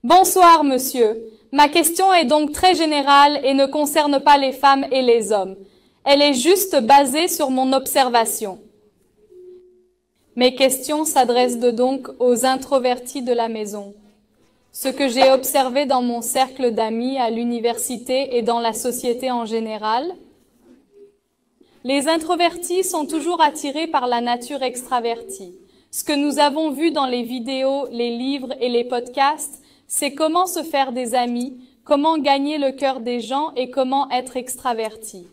Bonsoir, monsieur. Ma question est donc très générale et ne concerne pas les femmes et les hommes. Elle est juste basée sur mon observation. Mes questions s'adressent donc aux introvertis de la maison. Ce que j'ai observé dans mon cercle d'amis à l'université et dans la société en général, les introvertis sont toujours attirés par la nature extravertie. Ce que nous avons vu dans les vidéos, les livres et les podcasts, c'est comment se faire des amis, comment gagner le cœur des gens et comment être extraverti.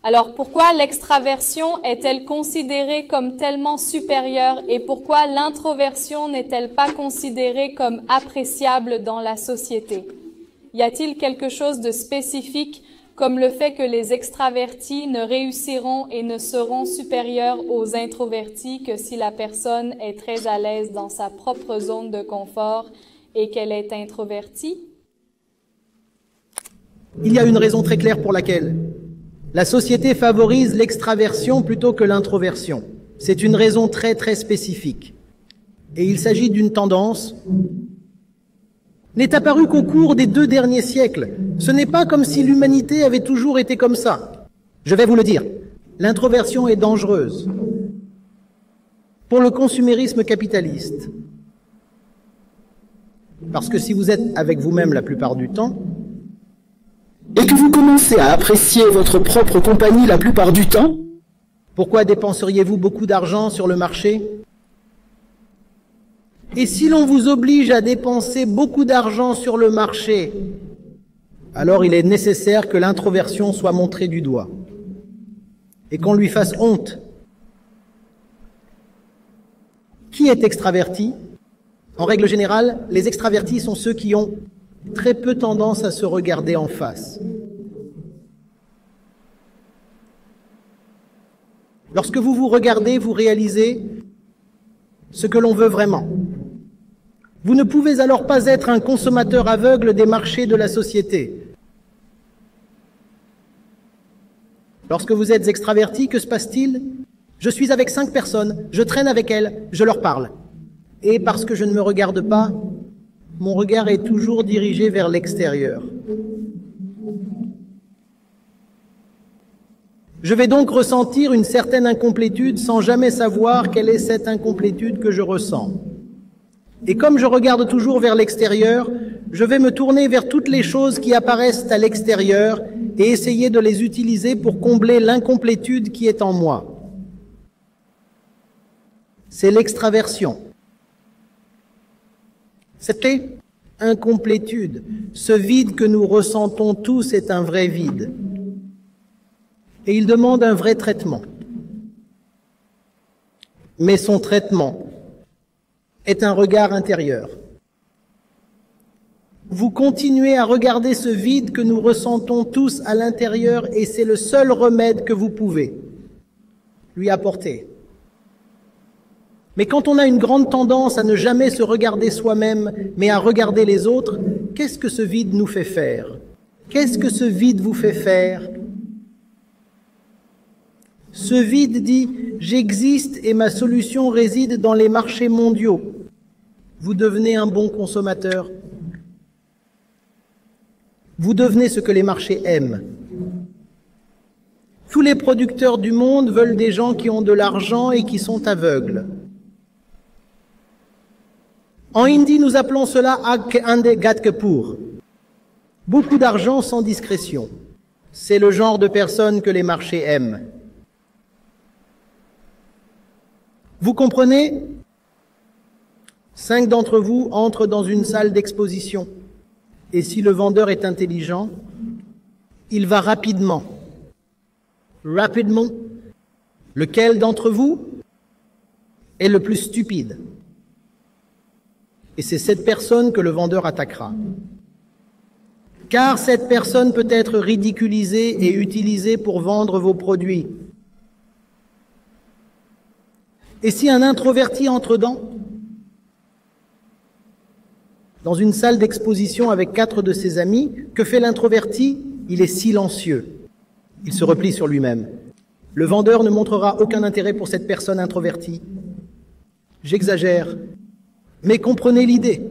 Alors pourquoi l'extraversion est-elle considérée comme tellement supérieure et pourquoi l'introversion n'est-elle pas considérée comme appréciable dans la société? Y a-t-il quelque chose de spécifique comme le fait que les extravertis ne réussiront et ne seront supérieurs aux introvertis que si la personne est très à l'aise dans sa propre zone de confort et qu'elle est introvertie? Il y a une raison très claire pour laquelle la société favorise l'extraversion plutôt que l'introversion. C'est une raison très très spécifique. Et il s'agit d'une tendance n'est apparue qu'au cours des 2 derniers siècles. Ce n'est pas comme si l'humanité avait toujours été comme ça. Je vais vous le dire, l'introversion est dangereuse pour le consumérisme capitaliste. Parce que si vous êtes avec vous-même la plupart du temps, et que vous commencez à apprécier votre propre compagnie la plupart du temps, pourquoi dépenseriez-vous beaucoup d'argent sur le marché? Et si l'on vous oblige à dépenser beaucoup d'argent sur le marché, alors il est nécessaire que l'introversion soit montrée du doigt et qu'on lui fasse honte. Qui est extraverti? En règle générale, les extravertis sont ceux qui ont très peu tendance à se regarder en face. Lorsque vous vous regardez, vous réalisez ce que l'on veut vraiment. Vous ne pouvez alors pas être un consommateur aveugle des marchés de la société. Lorsque vous êtes extraverti, que se passe-t-il? Je suis avec 5 personnes, je traîne avec elles, je leur parle. Et parce que je ne me regarde pas, mon regard est toujours dirigé vers l'extérieur. Je vais donc ressentir une certaine incomplétude sans jamais savoir quelle est cette incomplétude que je ressens. Et comme je regarde toujours vers l'extérieur, je vais me tourner vers toutes les choses qui apparaissent à l'extérieur et essayer de les utiliser pour combler l'incomplétude qui est en moi. C'est l'extraversion. Cette incomplétude, ce vide que nous ressentons tous est un vrai vide. Et il demande un vrai traitement. Mais son traitement est un regard intérieur. Vous continuez à regarder ce vide que nous ressentons tous à l'intérieur et c'est le seul remède que vous pouvez lui apporter. Mais quand on a une grande tendance à ne jamais se regarder soi-même, mais à regarder les autres, qu'est-ce que ce vide nous fait faire? Qu'est-ce que ce vide vous fait faire? Ce vide dit « J'existe et ma solution réside dans les marchés mondiaux ». Vous devenez un bon consommateur. Vous devenez ce que les marchés aiment. Tous les producteurs du monde veulent des gens qui ont de l'argent et qui sont aveugles. En hindi, nous appelons cela Ak Ande Gat Kapoor. Beaucoup d'argent sans discrétion. C'est le genre de personnes que les marchés aiment. Vous comprenez? 5 d'entre vous entrent dans une salle d'exposition. Et si le vendeur est intelligent, il va rapidement. Lequel d'entre vous est le plus stupide? Et c'est cette personne que le vendeur attaquera. Car cette personne peut être ridiculisée et utilisée pour vendre vos produits. Et si un introverti entre dans une salle d'exposition avec 4 de ses amis, que fait l'introverti? Il est silencieux. Il se replie sur lui-même. Le vendeur ne montrera aucun intérêt pour cette personne introvertie. J'exagère, mais comprenez l'idée.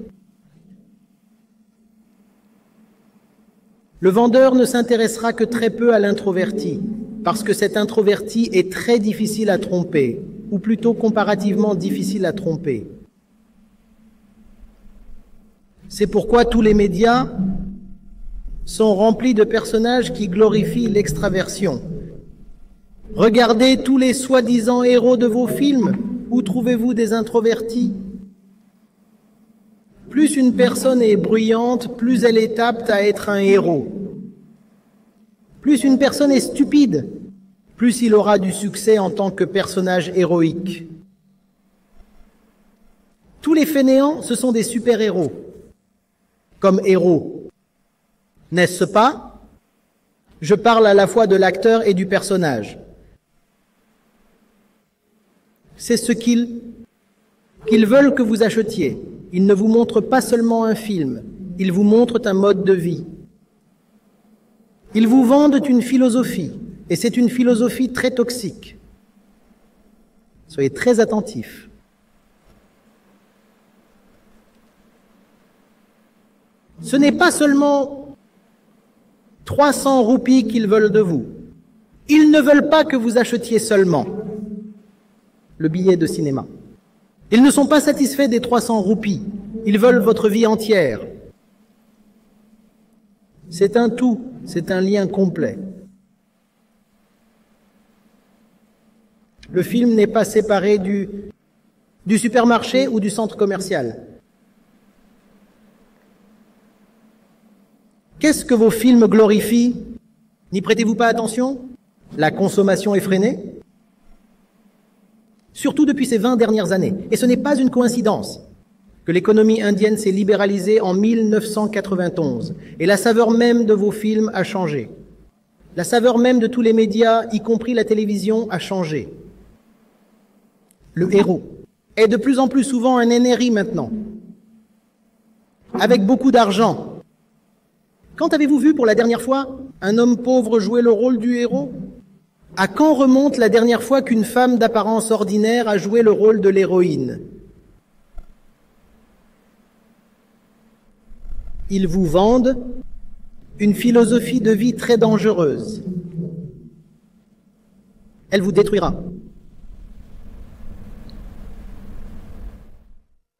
Le vendeur ne s'intéressera que très peu à l'introverti, parce que cet introverti est très difficile à tromper, ou plutôt comparativement difficile à tromper. C'est pourquoi tous les médias sont remplis de personnages qui glorifient l'extraversion. Regardez tous les soi-disant héros de vos films. Où trouvez-vous des introvertis? Plus une personne est bruyante, plus elle est apte à être un héros. Plus une personne est stupide, plus il aura du succès en tant que personnage héroïque. Tous les fainéants, ce sont des super-héros, comme héros. N'est-ce pas? Je parle à la fois de l'acteur et du personnage. C'est ce qu'ils veulent que vous achetiez. Ils ne vous montrent pas seulement un film, ils vous montrent un mode de vie. Ils vous vendent une philosophie, et c'est une philosophie très toxique. Soyez très attentifs. Ce n'est pas seulement 300 roupies qu'ils veulent de vous. Ils ne veulent pas que vous achetiez seulement le billet de cinéma. Ils ne sont pas satisfaits des 300 roupies. Ils veulent votre vie entière. C'est un tout, c'est un lien complet. Le film n'est pas séparé du supermarché ou du centre commercial. Qu'est-ce que vos films glorifient? N'y prêtez-vous pas attention? La consommation effrénée? Surtout depuis ces 20 dernières années. Et ce n'est pas une coïncidence que l'économie indienne s'est libéralisée en 1991. Et la saveur même de vos films a changé. La saveur même de tous les médias, y compris la télévision, a changé. Le héros est de plus en plus souvent un aîné maintenant, avec beaucoup d'argent. Quand avez-vous vu pour la dernière fois un homme pauvre jouer le rôle du héros? À quand remonte la dernière fois qu'une femme d'apparence ordinaire a joué le rôle de l'héroïne? Ils vous vendent une philosophie de vie très dangereuse. Elle vous détruira.